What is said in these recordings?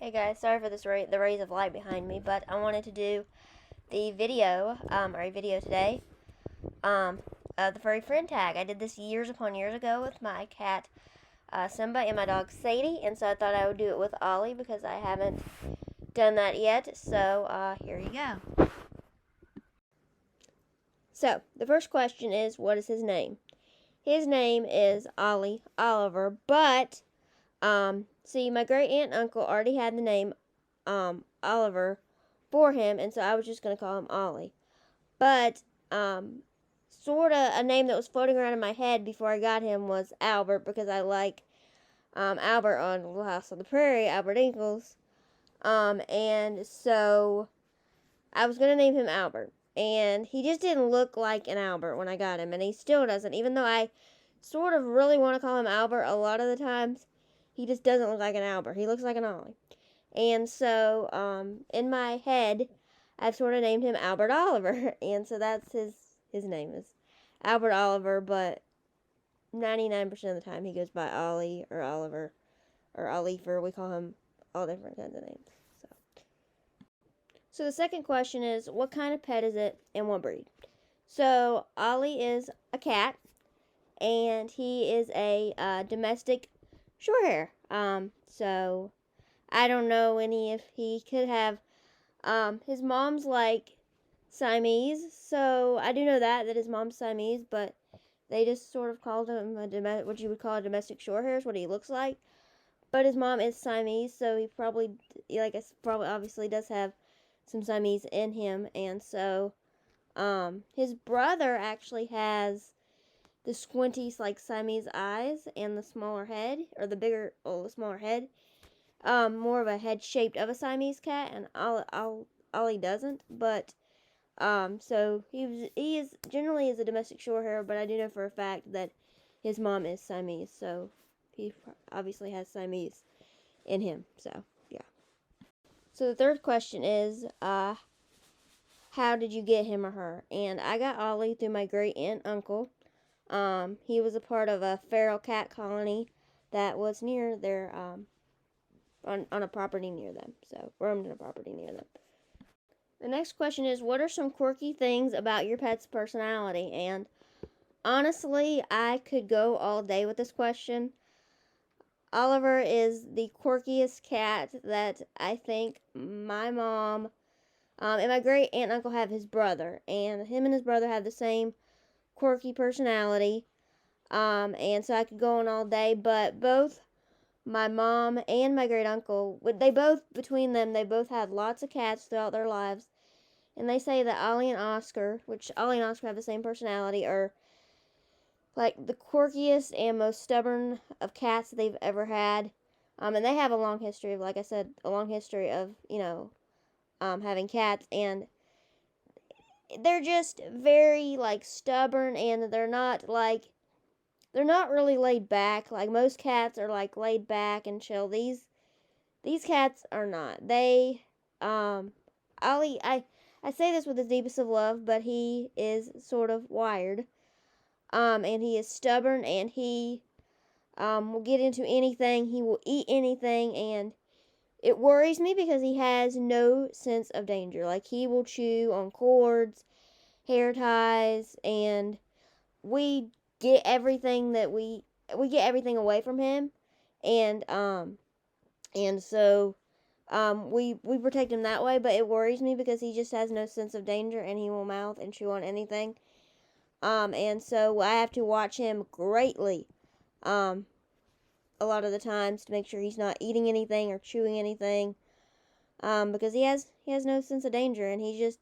Hey guys, sorry for the rays of light behind me, but I wanted to do the video, or a video today, of the furry friend tag. I did this years upon years ago with my cat Simba and my dog Sadie, and so I thought I would do it with Ollie because I haven't done that yet. So here you go. So the first question is, what is his name? His name is Ollie Oliver, but see, my great aunt and uncle already had the name Oliver for him, and so I was just going to call him Ollie. But sort of a name that was floating around in my head before I got him was Albert, because I like Albert on Little House on the Prairie, Albert Ingalls. And so I was going to name him Albert. And he just didn't look like an Albert when I got him, and he still doesn't, even though I sort of really want to call him Albert a lot of the times. He just doesn't look like an Albert. He looks like an Ollie. And so, in my head, I've sort of named him Albert Oliver. And so that's his name is Albert Oliver, but 99% of the time he goes by Ollie or Oliver or Ollie. We call him all different kinds of names. So the second question is, what kind of pet is it and what breed? So Ollie is a cat, and he is a domestic short hair. So I don't know if he could have. His mom's like Siamese, so I do know that his mom's Siamese, but they just sort of called him what you would call a domestic short hair is what he looks like. But his mom is Siamese, so he probably obviously does have some Siamese in him, and so his brother actually has the squinty like Siamese eyes and the smaller head, or the smaller head, more of a head shaped of a Siamese cat, and Ollie doesn't. But so he is generally is a domestic short hair, but I do know for a fact that his mom is Siamese, so he obviously has Siamese in him. So yeah. So the third question is, how did you get him or her? And I got Ollie through my great aunt and uncle. He was a part of a feral cat colony that was near their on a property near them. So roamed on a property near them. The next question is, what are some quirky things about your pet's personality? And honestly, I could go all day with this question. Oliver is the quirkiest cat that I think my mom and my great aunt and uncle have his brother, and him and his brother have the same quirky personality. And so I could go on all day, but both my mom and my great uncle, between them, they both had lots of cats throughout their lives. And they say that Ollie and Oscar, which Ollie and Oscar have the same personality, are like the quirkiest and most stubborn of cats that they've ever had. And they have a long history of, like I said, having cats, and they're just very like stubborn, and they're not really laid back. Like most cats are like laid back and chill. These cats are not. They Ollie, I say this with the deepest of love, but he is sort of wired. And he is stubborn, and he will get into anything. He will eat anything, and it worries me because he has no sense of danger. Like, he will chew on cords, hair ties, and we get everything away from him, and so we protect him that way. But it worries me because he just has no sense of danger, and he will mouth and chew on anything. And so I have to watch him greatly, a lot of the times, to make sure he's not eating anything or chewing anything, because he has no sense of danger, and he's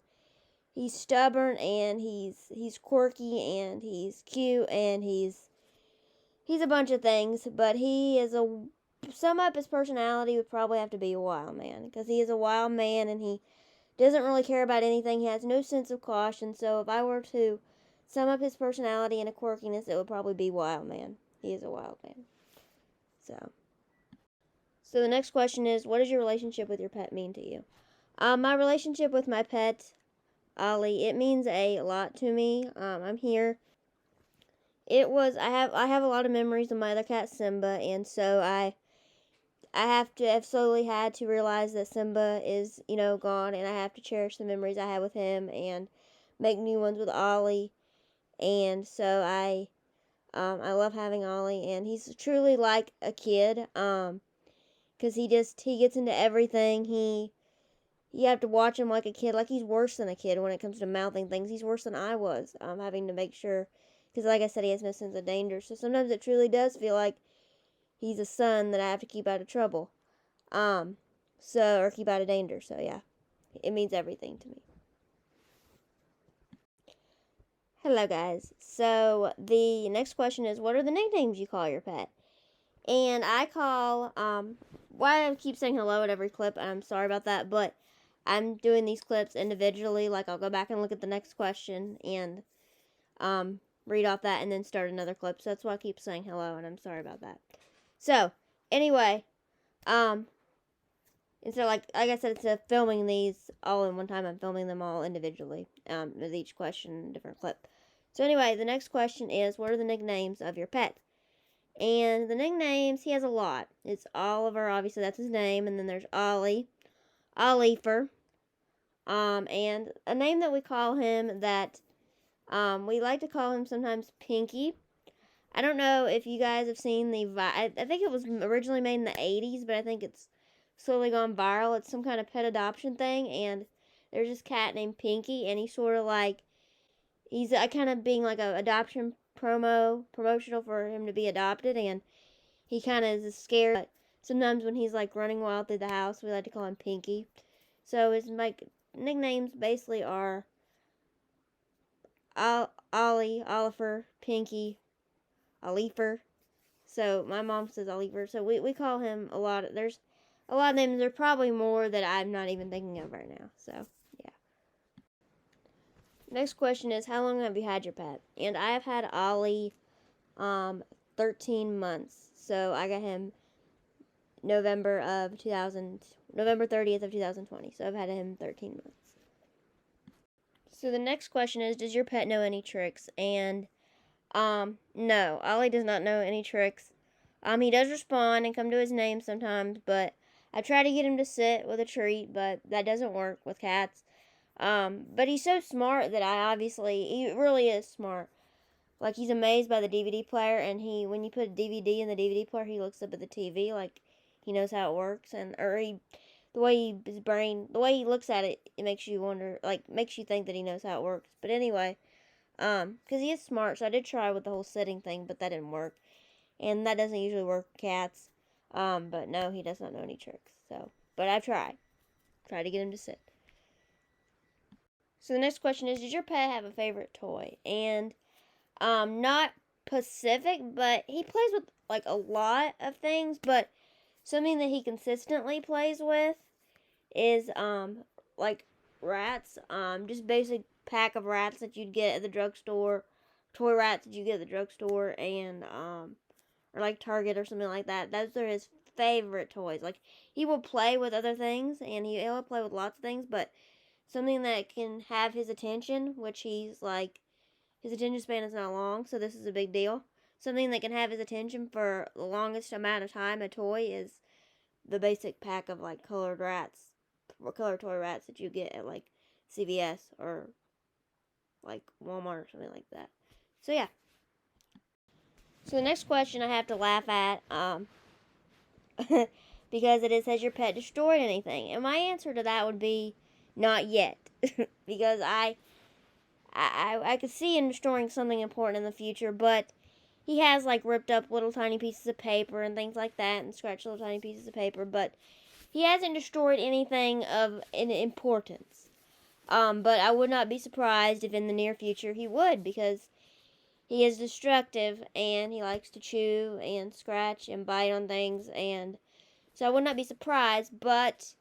stubborn, and he's quirky, and he's cute, and he's a bunch of things. But sum up his personality would probably have to be a wild man, because he is a wild man, and he doesn't really care about anything. He has no sense of caution. So if I were to sum up his personality and a quirkiness, it would probably be wild man. He is a wild man. So the next question is, what does your relationship with your pet mean to you? My relationship with my pet, Ollie, it means a lot to me. I'm here. I have a lot of memories of my other cat, Simba, and so I I've slowly had to realize that Simba is, gone, and I have to cherish the memories I had with him and make new ones with Ollie. And so I love having Ollie, and he's truly like a kid. 'Cause he gets into everything. You have to watch him like a kid. Like, he's worse than a kid when it comes to mouthing things. He's worse than I was. Having to make sure, because like I said, he has no sense of danger. So sometimes it truly does feel like he's a son that I have to keep out of trouble. Or keep out of danger. So yeah, it means everything to me. Hello guys. So the next question is, what are the nicknames you call your pet? And I call, why I keep saying hello at every clip, I'm sorry about that, but I'm doing these clips individually. Like, I'll go back and look at the next question and read off that and then start another clip. So that's why I keep saying hello, and I'm sorry about that. So, anyway, and so like I said, instead of filming these all in one time, I'm filming them all individually, with each question a different clip. So anyway, the next question is, what are the nicknames of your pets? And the nicknames, he has a lot. It's Oliver, obviously that's his name, and then there's Ollie, Ollifer, and a name that we call him that, we like to call him sometimes Pinky. I don't know if you guys have seen I think it was originally made in the 80s, but I think it's slowly gone viral. It's some kind of pet adoption thing, and there's this cat named Pinky, and he's sort of like, he's kind of being like a adoption promotional for him to be adopted, and he kind of is scared. But sometimes when he's like running wild through the house, we like to call him Pinky. So his like nicknames basically are Ollie, Oliver, Pinky, Oliver. So my mom says Oliver. So we call him a lot. There's a lot of names. There are probably more that I'm not even thinking of right now. So yeah. Next question is, how long have you had your pet? And I have had Ollie 13 months. So I got him November 30th of 2020. So I've had him 13 months. So the next question is, does your pet know any tricks? And no, Ollie does not know any tricks. He does respond and come to his name sometimes, but I try to get him to sit with a treat, but that doesn't work with cats. But he's so smart that he really is smart. Like, he's amazed by the DVD player, and when you put a DVD in the DVD player, he looks up at the TV like he knows how it works, the way he looks at it, it makes you wonder, like, makes you think that he knows how it works. But anyway, because he is smart, so I did try with the whole sitting thing, but that didn't work, and that doesn't usually work with cats. But no, he does not know any tricks. So, but I've tried to get him to sit. So the next question is, does your pet have a favorite toy? And not specific, but he plays with like a lot of things, but something that he consistently plays with is like rats, just basic pack of rats that you'd get at the drugstore, toy rats that you get at the drugstore, and or like Target or something like that. Those are his favorite toys. Like, he will play with other things, and he'll play with lots of things, but something that can have his attention, which he's like, his attention span is not long, so this is a big deal. Something that can have his attention for the longest amount of time, a toy, is the basic pack of like colored toy rats that you get at like CVS or like Walmart or something like that. So yeah. So the next question I have to laugh at, because it is, has your pet destroyed anything? And my answer to that would be not yet, because I could see him destroying something important in the future, but he has like ripped up little tiny pieces of paper and things like that, and scratched little tiny pieces of paper, but he hasn't destroyed anything of importance. But I would not be surprised if in the near future he would, because he is destructive, and he likes to chew and scratch and bite on things, and so I would not be surprised. But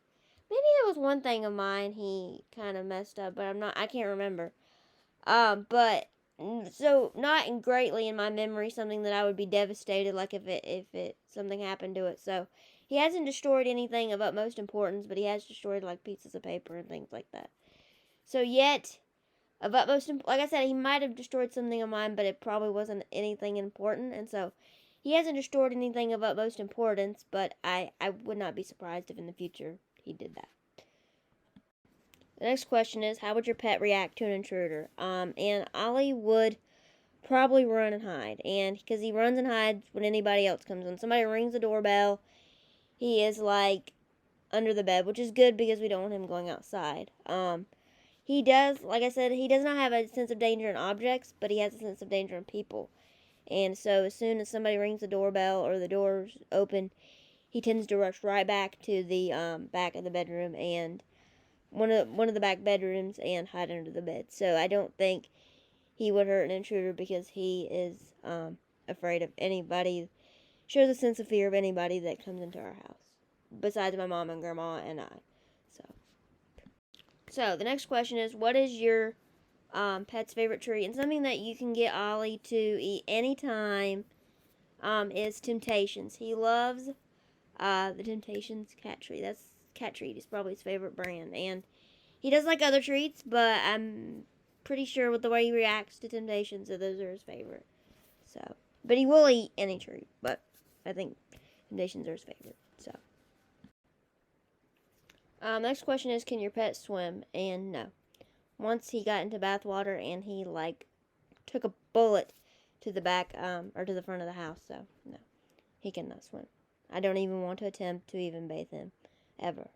maybe there was one thing of mine he kind of messed up, but I can't remember. But so not greatly in my memory something that I would be devastated, like if it something happened to it. So he hasn't destroyed anything of utmost importance, but he has destroyed like pieces of paper and things like that. So yet, of utmost, like I said, he might have destroyed something of mine, but it probably wasn't anything important, and so He hasn't destroyed anything of utmost importance, but I would not be surprised if in the future he did that. The next question is, how would your pet react to an intruder? And Ollie would probably run and hide, and because he runs and hides when anybody else comes in. Somebody rings the doorbell, he is like under the bed, which is good because we don't want him going outside. He does, like I said, he does not have a sense of danger in objects, but he has a sense of danger in people. And so as soon as somebody rings the doorbell or the door's open, he tends to rush right back to the back of the bedroom and one of the back bedrooms and hide under the bed. So I don't think he would hurt an intruder because he is afraid of anybody, shows a sense of fear of anybody that comes into our house, besides my mom and grandma and I. So the next question is, what is your pet's favorite treat? And something that you can get Ollie to eat anytime is Temptations. He loves the Temptations cat treat. That's cat treat is probably his favorite brand. And he does like other treats, but I'm pretty sure with the way he reacts to Temptations that those are his favorite. So, but he will eat any treat, but I think Temptations are his favorite. So, next question is, can your pet swim? And no. Once he got into bath water and he like took a bullet to the back or to the front of the house. So no, he cannot swim. I don't even want to attempt to even bathe him ever.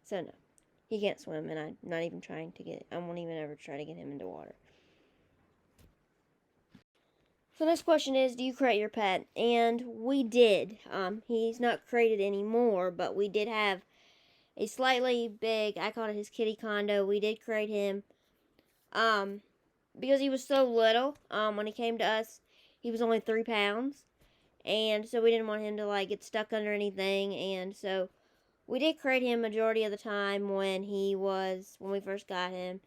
So no, he can't swim, and I'm not even trying to I won't even ever try to get him into water. So next question is, do you crate your pet? And we did. He's not crated anymore, but we did have a slightly big, I called it his kitty condo. We did crate him because he was so little. When he came to us, he was only 3 pounds, and so we didn't want him to like get stuck under anything, and so we did crate him majority of the time when we first got him.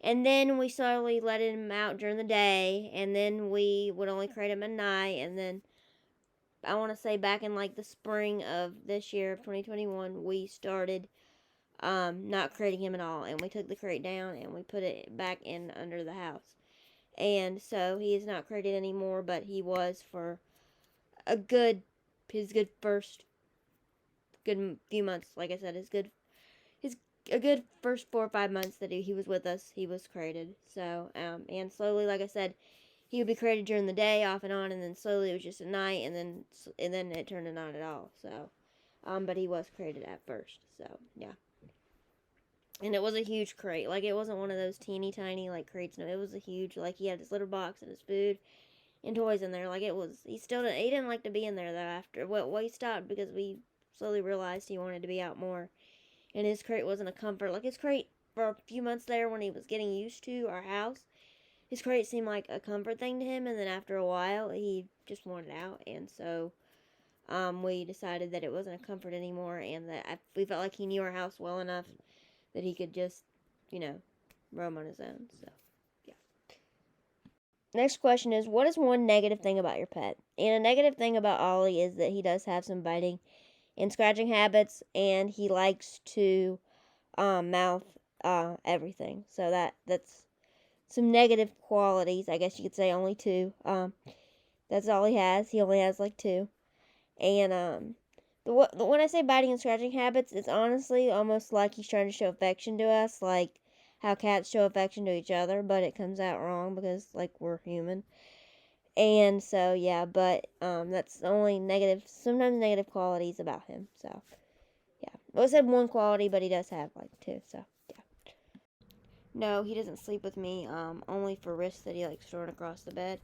And then we slowly let him out during the day, and then we would only crate him at night, and then I want to say back in like the spring of this year, of 2021, we started not crating him at all, and we took the crate down and we put it back in under the house. And so he is not crated anymore, but he was for a good first few months. Like I said, a good first 4 or 5 months that he was with us, he was crated. So, and slowly, like I said, he would be crated during the day, off and on, and then slowly it was just at night, and then it turned to not at all. So, but he was crated at first. So, yeah. And it was a huge crate. Like, it wasn't one of those teeny tiny, like, crates. No, it was a huge, like, he had his litter box and his food and toys in there. Like, it was, he didn't like to be in there, though, after. Well, he stopped because we slowly realized he wanted to be out more. And his crate wasn't a comfort. Like, his crate, for a few months there, when he was getting used to our house, his crate seemed like a comfort thing to him. And then after a while, he just wanted out. And so, we decided that it wasn't a comfort anymore. And that we felt like he knew our house well enough that he could just, roam on his own. So, yeah. Next question is, what is one negative thing about your pet? And a negative thing about Ollie is that he does have some biting and scratching habits, and he likes to mouth everything. So that's some negative qualities. I guess you could say only 2. That's all he has. He only has like 2. And when I say biting and scratching habits, it's honestly almost like he's trying to show affection to us, like how cats show affection to each other, but it comes out wrong because, like, we're human. And so, yeah, but that's the only sometimes negative qualities about him. So, yeah. Well, I said 1 quality, but he does have, like, 2, so, yeah. No, he doesn't sleep with me, only for risks that he likes throwing across the bed.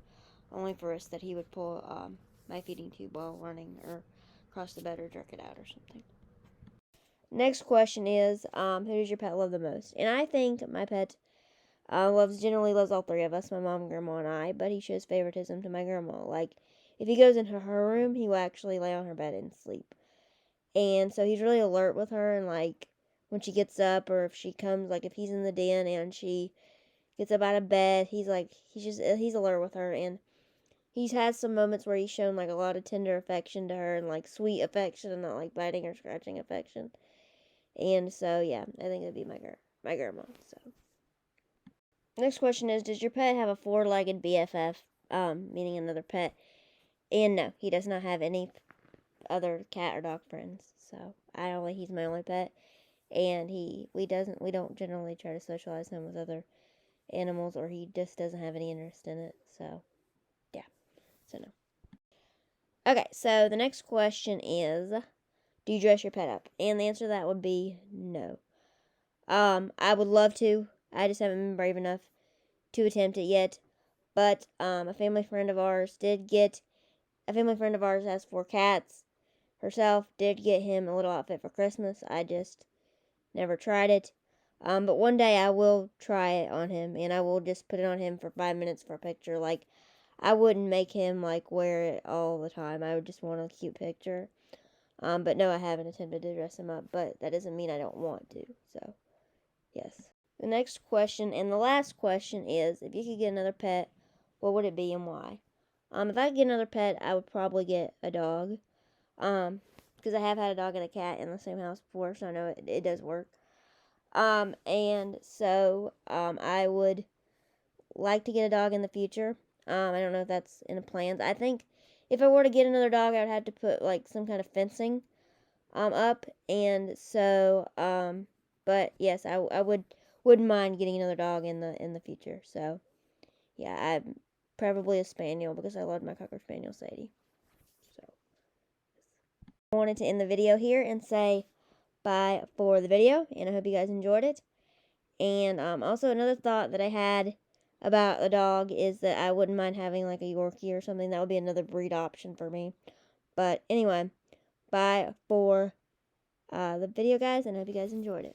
Only for risks that he would pull my feeding tube while running, or across the bed, or jerk it out, or something. Next question is, who does your pet love the most? And I think my pet generally loves all 3 of us, my mom, grandma, and I, but he shows favoritism to my grandma. Like, if he goes into her room, he will actually lay on her bed and sleep. And so he's really alert with her, and like, when she gets up, or if she comes, like, if he's in the den and she gets up out of bed, he's alert with her, and he's had some moments where he's shown, like, a lot of tender affection to her, and, like, sweet affection, and not, like, biting or scratching affection. And so, yeah, I think it'd be my grandma, so. Next question is, does your pet have a 4-legged BFF, meaning another pet? And no, he does not have any other cat or dog friends. So he's my only pet, and we don't generally try to socialize him with other animals, or he just doesn't have any interest in it. So yeah, so no. Okay, so the next question is, do you dress your pet up? And the answer to that would be no. I would love to. I just haven't been brave enough to attempt it yet. But a family friend of ours has 4 cats herself, did get him a little outfit for Christmas. I just never tried it. But one day I will try it on him, and I will just put it on him for 5 minutes for a picture. Like, I wouldn't make him like wear it all the time. I would just want a cute picture. But no, I haven't attempted to dress him up, but that doesn't mean I don't want to. So, yes. The next question and the last question is, if you could get another pet, what would it be and why? If I could get another pet, I would probably get a dog. Because I have had a dog and a cat in the same house before, so I know it does work. And so, I would like to get a dog in the future. I don't know if that's in the plans. I think if I were to get another dog, I would have to put like some kind of fencing, up, and so, but yes, I wouldn't mind getting another dog in the future. So, yeah, I'm probably a spaniel because I love my Cocker Spaniel Sadie. So, I wanted to end the video here and say bye for the video, and I hope you guys enjoyed it. And also another thought that I had about the dog is that I wouldn't mind having like a Yorkie or something. That would be another breed option for me. But anyway, bye for the video, guys, and I hope you guys enjoyed it.